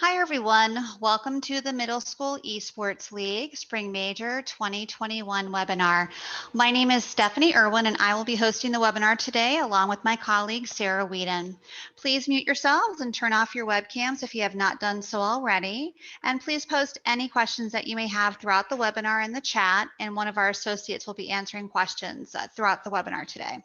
Hi everyone, welcome to the Middle School Esports League Spring Major 2021 webinar. My name is Stephanie Irwin and I will be hosting the webinar today along with my colleague Sarah Whedon. Please mute yourselves and turn off your webcams if you have not done so already. And please post any questions that you may have throughout the webinar in the chat, and one of our associates will be answering questions throughout the webinar today.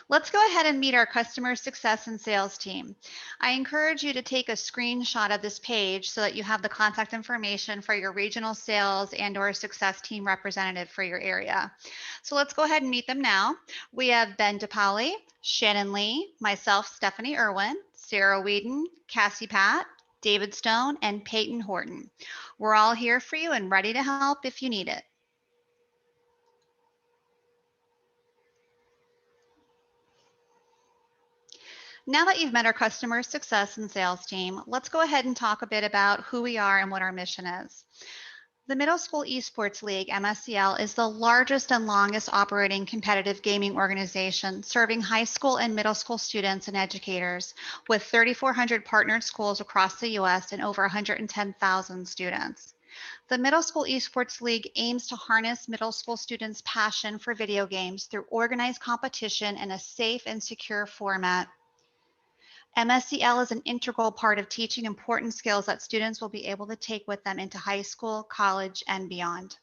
Let's go ahead and meet our customer success and sales team. I encourage you to take a screenshot of this page so that you have the contact information for your regional sales and/or success team representative for your area. So let's go ahead and meet them now. We have Ben DePauli, Shannon Lee, myself, Stephanie Irwin, Sarah Whedon, Cassie Pat, David Stone, and Peyton Horton. We're all here for you and ready to help if you need it. Now that you've met our customer success and sales team, let's go ahead and talk a bit about who we are and what our mission is. The Middle School Esports League, MSEL, is the largest and longest operating competitive gaming organization serving high school and middle school students and educators with 3,400 partnered schools across the U.S. and over 110,000 students. The Middle School Esports League aims to harness middle school students' passion for video games through organized competition in a safe and secure format. MSEL is an integral part of teaching important skills that students will be able to take with them into high school, college, and beyond.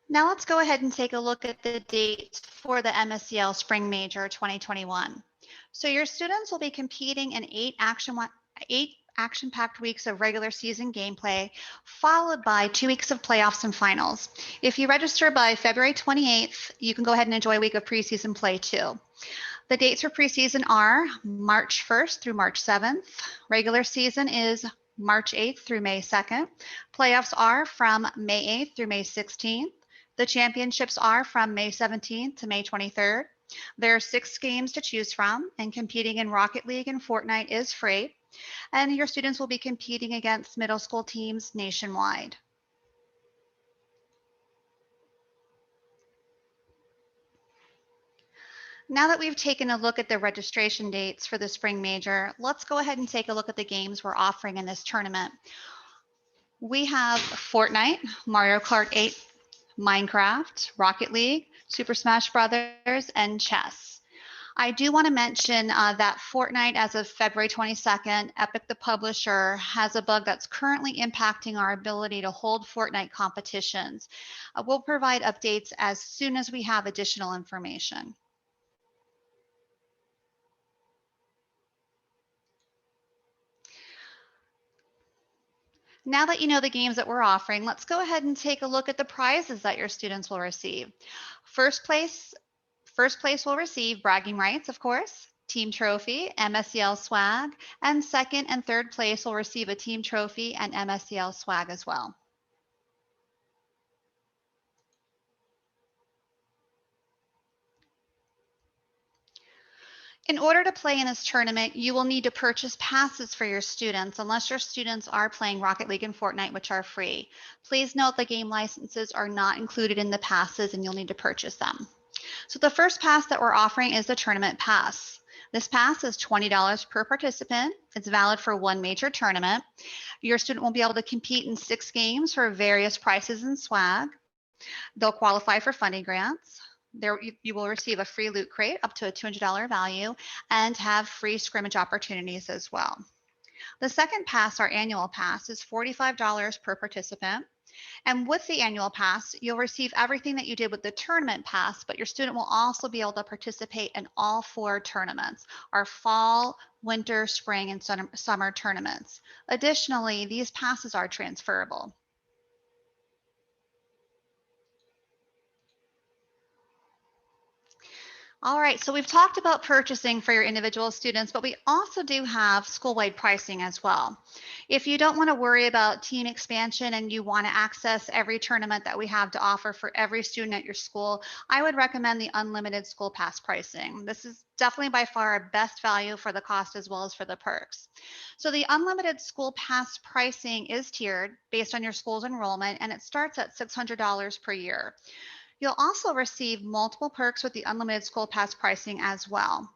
Now let's go ahead and take a look at the dates for the MSEL Spring Major 2021. So your students will be competing in eight action-packed weeks of regular season gameplay, followed by 2 weeks of playoffs and finals. If you register by February 28th, you can go ahead and enjoy a week of preseason play too. The dates for preseason are March 1st through March 7th. Regular season is March 8th through May 2nd. Playoffs are from May 8th through May 16th. The championships are from May 17th to May 23rd. There are 6 games to choose from, and competing in Rocket League and Fortnite is free. And your students will be competing against middle school teams nationwide. Now that we've taken a look at the registration dates for the Spring Major, let's go ahead and take a look at the games we're offering in this tournament. We have Fortnite, Mario Kart 8, Minecraft, Rocket League, Super Smash Brothers, and chess. I do want to mention that Fortnite, as of February 22nd, Epic the publisher has a bug that's currently impacting our ability to hold Fortnite competitions. We'll provide updates as soon as we have additional information. Now that you know the games that we're offering, let's go ahead and take a look at the prizes that your students will receive. First place will receive bragging rights, of course, team trophy, MSEL swag, and second and third place will receive a team trophy and MSEL swag as well. In order to play in this tournament, you will need to purchase passes for your students, unless your students are playing Rocket League and Fortnite, which are free. Please note the game licenses are not included in the passes and you'll need to purchase them. So the first pass that we're offering is the tournament pass. This pass is $20 per participant. It's valid for one major tournament. Your student will be able to compete in 6 games for various prizes and swag. They'll qualify for funding grants. You will receive a free loot crate up to a $200 value and have free scrimmage opportunities as well. The second pass, our annual pass, is $45 per participant. And with the annual pass, you'll receive everything that you did with the tournament pass, but your student will also be able to participate in all 4 tournaments, our fall, winter, spring, and summer tournaments. Additionally, these passes are transferable. All right, so we've talked about purchasing for your individual students, but we also do have school-wide pricing as well. If you don't want to worry about team expansion and you want to access every tournament that we have to offer for every student at your school, I would recommend the unlimited school pass pricing. This is definitely by far our best value for the cost as well as for the perks. So the unlimited school pass pricing is tiered based on your school's enrollment, and it starts at $600 per year. You'll also receive multiple perks with the unlimited school pass pricing as well.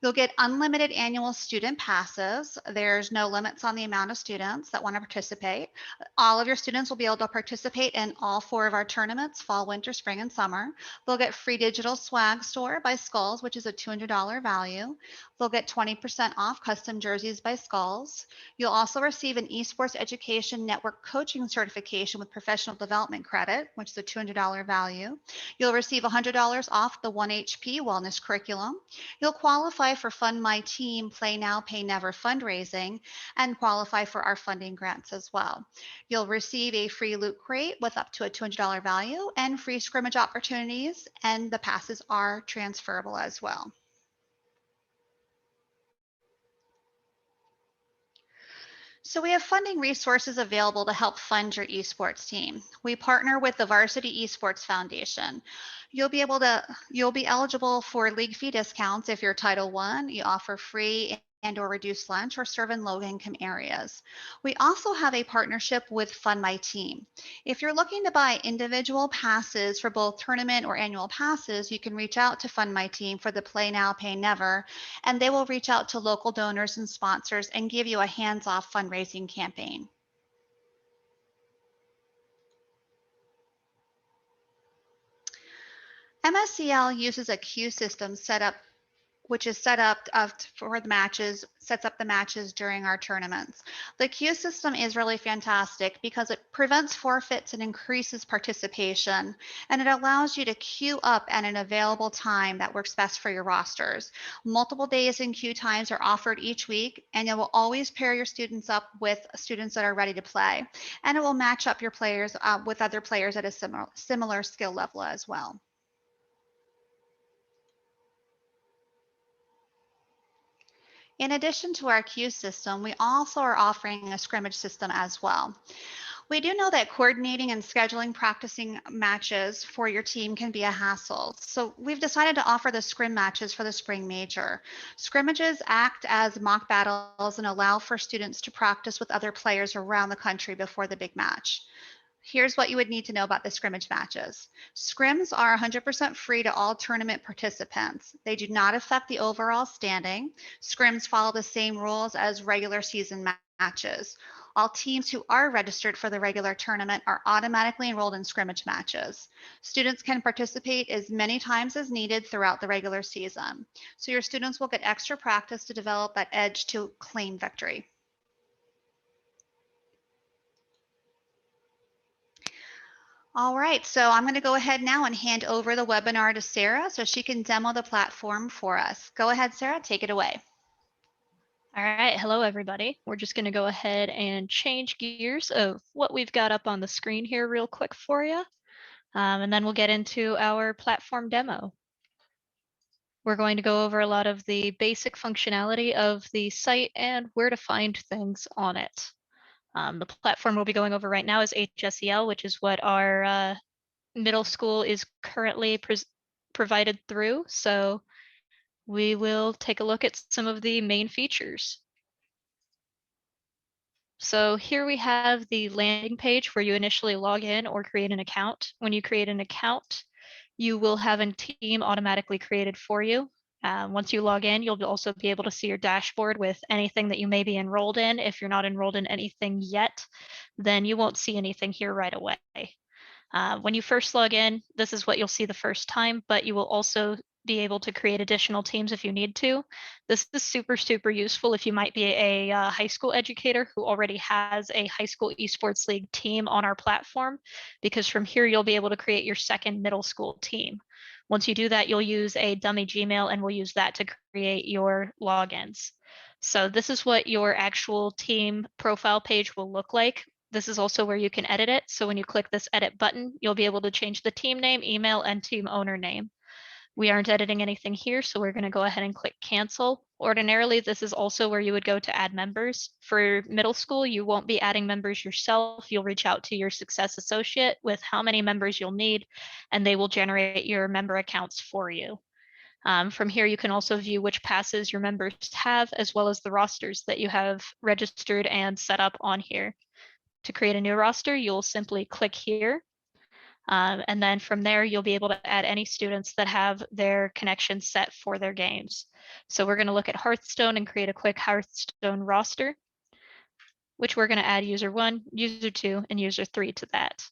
You'll get unlimited annual student passes. There's no limits on the amount of students that want to participate. All of your students will be able to participate in all 4 of our tournaments, fall, winter, spring, and summer. They'll get free digital swag store by Skulls, which is a $200 value. They'll get 20% off custom jerseys by Skulls. You'll also receive an esports education network coaching certification with professional development credit, which is a $200 value. You'll receive $100 off the 1HP wellness curriculum. You'll qualify for Fund My Team Play Now, Pay Never fundraising and qualify for our funding grants as well. You'll receive a free loot crate with up to a $200 value and free scrimmage opportunities, and the passes are transferable as well. So we have funding resources available to help fund your esports team. We partner with the Varsity Esports Foundation. You'll be eligible for league fee discounts if you're Title I. You offer free and or reduced lunch or serve in low income areas. We also have a partnership with Fund My Team. If you're looking to buy individual passes for both tournament or annual passes, you can reach out to Fund My Team for the Play Now, Pay Never, and they will reach out to local donors and sponsors and give you a hands-off fundraising campaign. MSEL uses a queue system which is set up for the matches, sets up the matches during our tournaments. The queue system is really fantastic because it prevents forfeits and increases participation, and it allows you to queue up at an available time that works best for your rosters. Multiple days and queue times are offered each week, and it will always pair your students up with students that are ready to play, and it will match up your players with other players at a similar skill level as well. In addition to our queue system, we also are offering a scrimmage system as well. We do know that coordinating and scheduling practicing matches for your team can be a hassle. So we've decided to offer the scrim matches for the spring major. Scrimmages act as mock battles and allow for students to practice with other players around the country before the big match. Here's what you would need to know about the scrimmage matches. Scrims are 100% free to all tournament participants. They do not affect the overall standing. Scrims follow the same rules as regular season matches. All teams who are registered for the regular tournament are automatically enrolled in scrimmage matches. Students can participate as many times as needed throughout the regular season. So your students will get extra practice to develop that edge to claim victory. All right, so I'm going to go ahead now and hand over the webinar to Sarah so she can demo the platform for us. Go ahead, Sarah, take it away. All right, hello everybody. We're just going to go ahead and change gears of what we've got up on the screen here real quick for you. And then we'll get into our platform demo. We're going to go over a lot of the basic functionality of the site and where to find things on it. The platform we'll be going over right now is HSEL, which is what our middle school is currently provided through. So we will take a look at some of the main features. So here we have the landing page where you initially log in or create an account. When you create an account, you will have a team automatically created for you. Once you log in, you'll also be able to see your dashboard with anything that you may be enrolled in. If you're not enrolled in anything yet, then you won't see anything here right away. When you first log in, this is what you'll see the first time, but you will also be able to create additional teams if you need to. This is super, super useful if you might be a high school educator who already has a high school esports league team on our platform, because from here you'll be able to create your second middle school team. Once you do that, you'll use a dummy Gmail and we'll use that to create your logins. So this is what your actual team profile page will look like. This is also where you can edit it. So when you click this edit button, you'll be able to change the team name, email, and team owner name. We aren't editing anything here, so we're going to go ahead and click cancel. Ordinarily, this is also where you would go to add members. For middle school, you won't be adding members yourself. You'll reach out to your success associate with how many members you'll need, and they will generate your member accounts for you. From here, you can also view which passes your members have, as well as the rosters that you have registered and set up on here. To create a new roster, you'll simply click here. And then from there, you'll be able to add any students that have their connection set for their games. So we're going to look at Hearthstone and create a quick Hearthstone roster, which we're going to add user 1, user 2, and user 3 to that.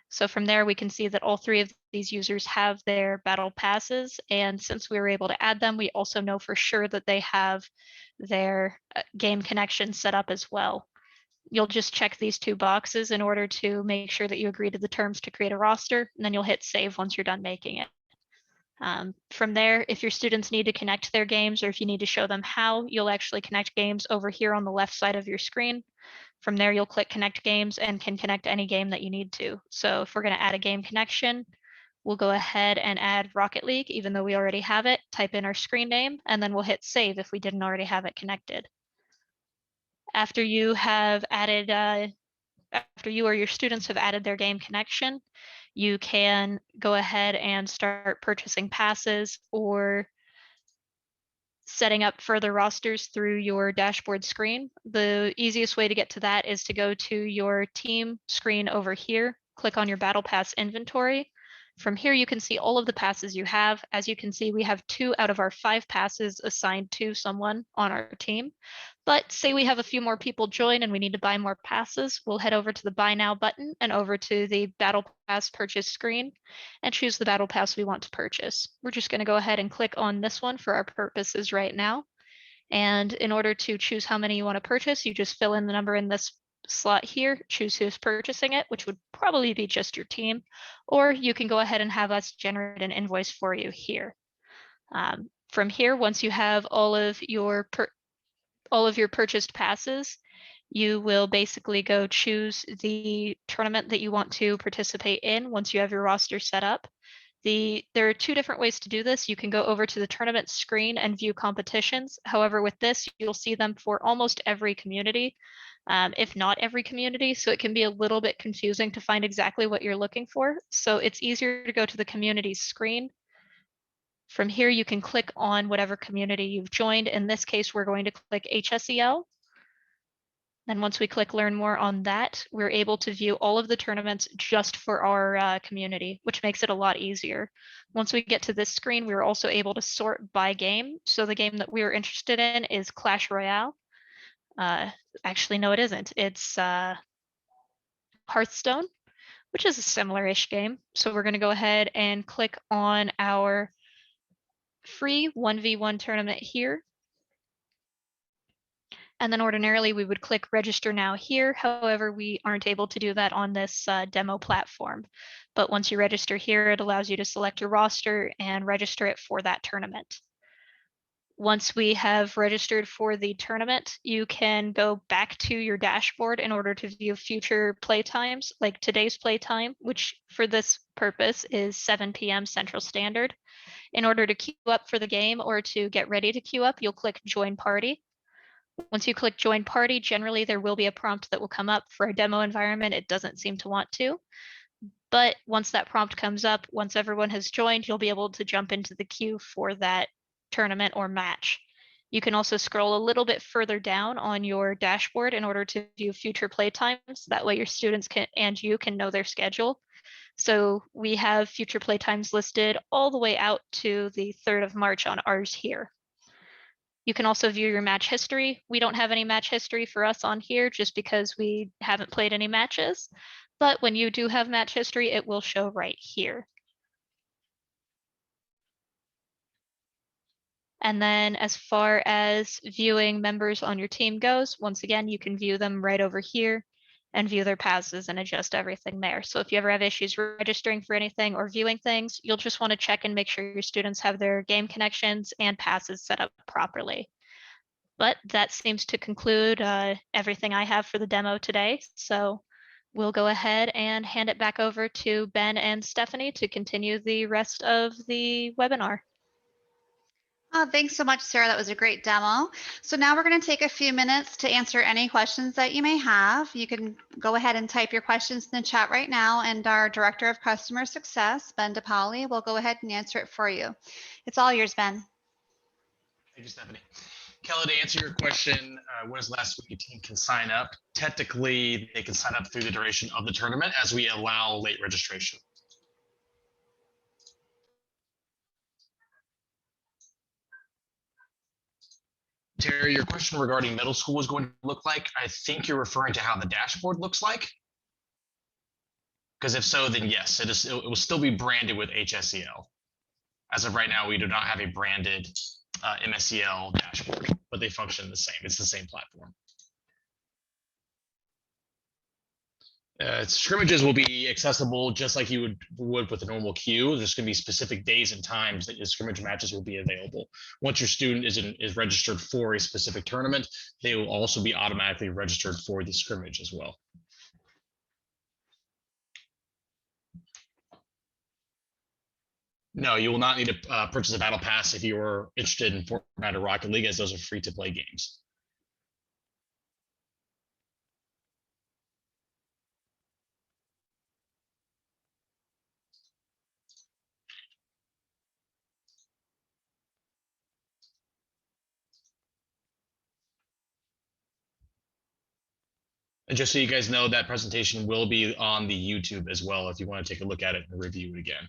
So from there, we can see that all 3 of these users have their battle passes. And since we were able to add them, we also know for sure that they have their game connection set up as well. You'll just check these 2 boxes in order to make sure that you agree to the terms to create a roster, and then you'll hit save once you're done making it. From there, if your students need to connect their games or if you need to show them how, you'll actually connect games over here on the left side of your screen. From there, you'll click connect games and can connect any game that you need to. So if we're going to add a game connection, we'll go ahead and add Rocket League, even though we already have it, type in our screen name, and then we'll hit save if we didn't already have it connected. After you have added, after you or your students have added their game connection, you can go ahead and start purchasing passes or setting up further rosters through your dashboard screen. The easiest way to get to that is to go to your team screen over here, click on your Battle Pass inventory. From here, you can see all of the passes you have. As you can see, we have 2 out of our 5 passes assigned to someone on our team. But say we have a few more people join and we need to buy more passes, we'll head over to the Buy Now button and over to the Battle Pass purchase screen and choose the Battle Pass we want to purchase. We're just going to go ahead and click on this one for our purposes right now. And in order to choose how many you want to purchase, you just fill in the number in this slot here, choose who's purchasing it, which would probably be just your team, or you can go ahead and have us generate an invoice for you here. From here, once you have all of your purchased passes, you will basically go choose the tournament that you want to participate in once you have your roster set up. There are 2 different ways to do this. You can go over to the tournament screen and view competitions. However, with this, you'll see them for almost every community, if not every community. So it can be a little bit confusing to find exactly what you're looking for. So it's easier to go to the communities screen. From here, you can click on whatever community you've joined. In this case, we're going to click HSEL. Then once we click learn more on that, we're able to view all of the tournaments just for our community, which makes it a lot easier. Once we get to this screen, we're also able to sort by game. So the game that we are interested in is Clash Royale. Actually, no, it isn't. It's Hearthstone, which is a similar-ish game. So we're going to go ahead and click on our free 1v1 tournament here. And then ordinarily we would click register now here. However, we aren't able to do that on this demo platform. But once you register here, it allows you to select your roster and register it for that tournament. Once we have registered for the tournament, you can go back to your dashboard in order to view future play times, like today's play time, which for this purpose is 7 p.m. Central Standard. In order to queue up for the game or to get ready to queue up, you'll click Join Party. Once you click Join Party, generally there will be a prompt that will come up. For a demo environment, it doesn't seem to want to. But once that prompt comes up, once everyone has joined, you'll be able to jump into the queue for that tournament or match. You can also scroll a little bit further down on your dashboard in order to view future play times. That way your students can and you can know their schedule. So we have future play times listed all the way out to the 3rd of March on ours here. You can also view your match history. We don't have any match history for us on here just because we haven't played any matches. But when you do have match history, it will show right here. And then as far as viewing members on your team goes, once again, you can view them right over here and view their passes and adjust everything there. So if you ever have issues registering for anything or viewing things, you'll just want to check and make sure your students have their game connections and passes set up properly. But that seems to conclude everything I have for the demo today. So we'll go ahead and hand it back over to Ben and Stephanie to continue the rest of the webinar. Thanks so much, Sarah. That was a great demo. So now we're going to take a few minutes to answer any questions that you may have. You can go ahead and type your questions in the chat right now, and our Director of Customer Success, Ben DePauli, will go ahead and answer it for you. It's all yours, Ben. Thank you, Stephanie. Kelly, to answer your question, when is the last week a team can sign up? Technically, they can sign up through the duration of the tournament as we allow late registration. Terry, your question regarding middle school is going to look like, I think you're referring to how the dashboard looks like. Because if so, then yes, it will still be branded with HSEL. As of right now, we do not have a branded MSEL dashboard, but they function the same. It's the same platform. Scrimmages will be accessible just like you would with a normal queue. There's going to be specific days and times that your scrimmage matches will be available. Once your student is registered for a specific tournament, they will also be automatically registered for the scrimmage as well. No, you will not need to purchase a battle pass if you are interested in Fortnite or Rocket League, as those are free to play games. And just so you guys know, that presentation will be on the YouTube as well if you want to take a look at it and review it again.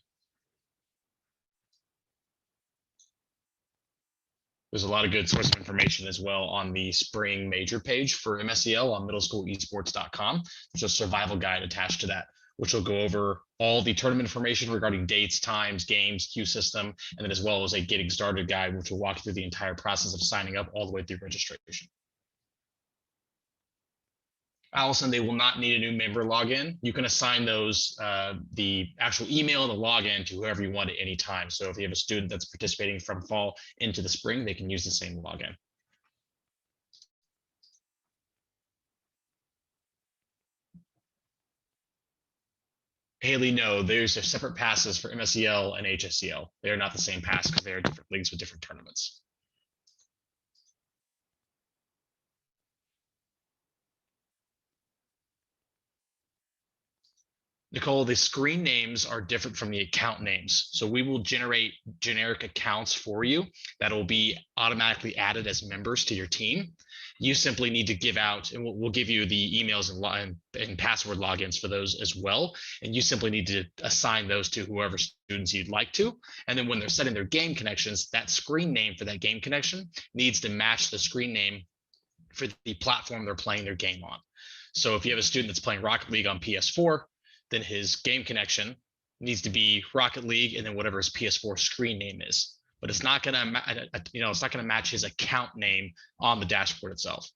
There's a lot of good source of information as well on the spring major page for MSEL on middleschool-esports.com. There's a survival guide attached to that, which will go over all the tournament information regarding dates, times, games, queue system, and then as well as a getting started guide, which will walk you through the entire process of signing up all the way through registration. Allison, they will not need a new member login. You can assign those, the actual email and the login to whoever you want at any time. So if you have a student that's participating from fall into the spring, they can use the same login. Haley, no, there's a separate passes for MSEL and HSEL. They are not the same pass because they are different leagues with different tournaments. Nicole, the screen names are different from the account names. So we will generate generic accounts for you that will be automatically added as members to your team. You simply need to give out, and we'll give you the emails and password logins for those as well. And you simply need to assign those to whoever students you'd like to. And then when they're setting their game connections, that screen name for that game connection needs to match the screen name for the platform they're playing their game on. So if you have a student that's playing Rocket League on PS4, then his game connection needs to be Rocket League and then whatever his PS4 screen name is. But it's not gonna, it's not gonna match his account name on the dashboard itself.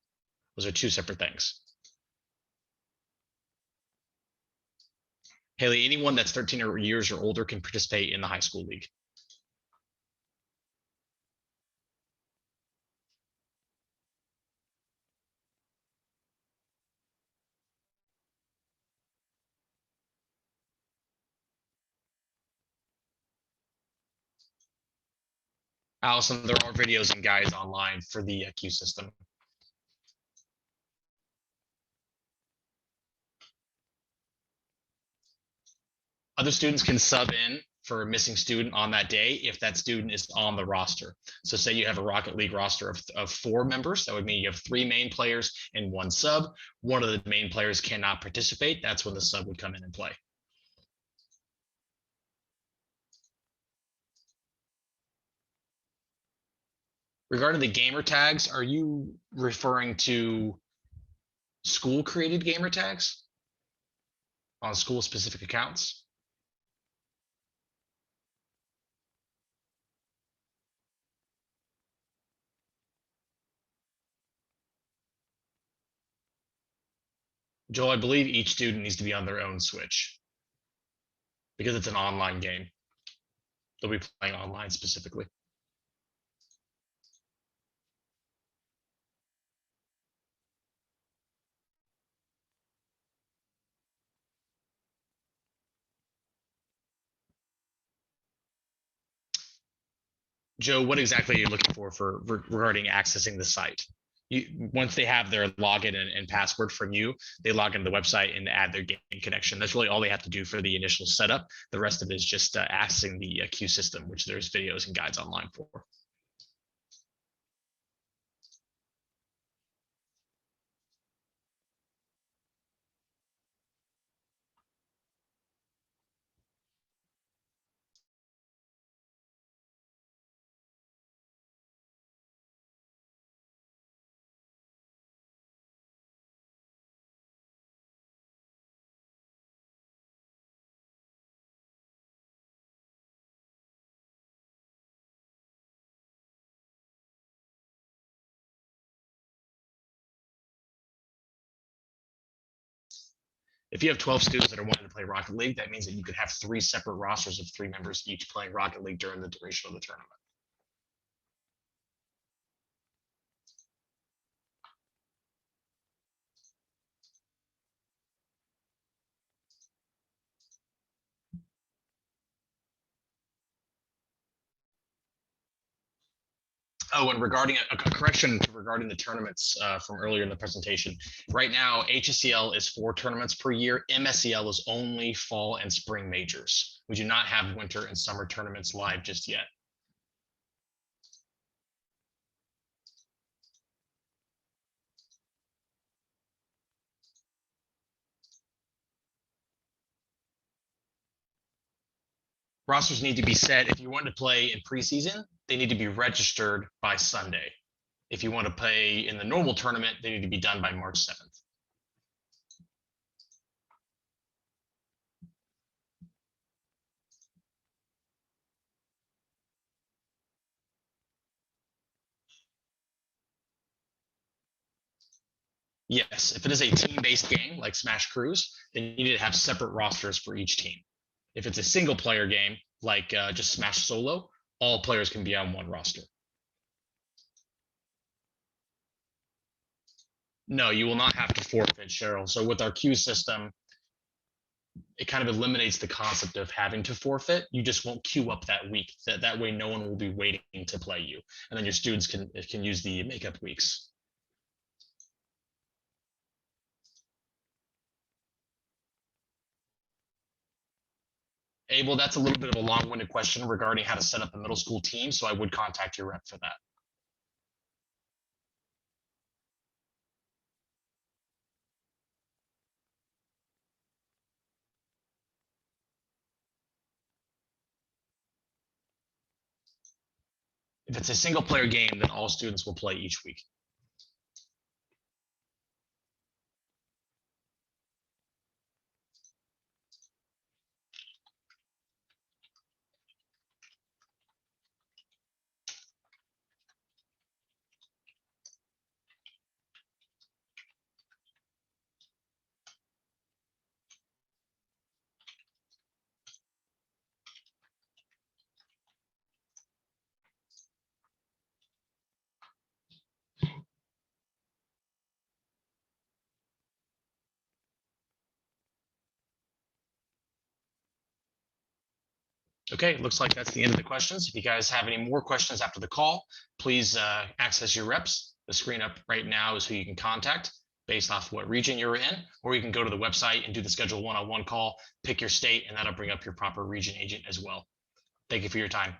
Those are two separate things. Haley, anyone that's 13 years or older can participate in the high school league. Allison, there are videos and guides online for the queue system. Other students can sub in for a missing student on that day if that student is on the roster. So say you have a Rocket League roster of 4 members. That would mean you have 3 main players and 1 sub. One of the main players cannot participate. That's when the sub would come in and play. Regarding the gamer tags, are you referring to school created gamer tags on school specific accounts? Joel, I believe each student needs to be on their own Switch because it's an online game. They'll be playing online specifically. Joe, what exactly are you looking for regarding accessing the site? Once they have their login and password from you, they log into the website and add their game connection. That's really all they have to do for the initial setup. The rest of it is just accessing the queue system, which there's videos and guides online for. If you have 12 students that are wanting to play Rocket League, that means that you could have 3 separate rosters of 3 members each playing Rocket League during the duration of the tournament. Oh, and regarding a correction regarding the tournaments from earlier in the presentation. Right now, HSEL is 4 tournaments per year. MSEL is only fall and spring majors. We do not have winter and summer tournaments live just yet. Rosters need to be set. If you want to play in preseason, they need to be registered by Sunday. If you want to play in the normal tournament, they need to be done by March 7th. Yes, if it is a team-based game like Smash Cruise, then you need to have separate rosters for each team. If it's a single player game like just Smash Solo, all players can be on one roster. No, you will not have to forfeit, Cheryl. So with our queue system, it kind of eliminates the concept of having to forfeit. You just won't queue up that week. That way no one will be waiting to play you. And then your students can use the makeup weeks. Abel, that's a little bit of a long-winded question regarding how to set up a middle school team. So I would contact your rep for that. If it's a single player game, then all students will play each week. Okay, looks like that's the end of the questions. If you guys have any more questions after the call, please access your reps. The screen up right now is who you can contact based off what region you're in, or you can go to the website and do the schedule one-on-one call, pick your state, and that'll bring up your proper region agent as well. Thank you for your time.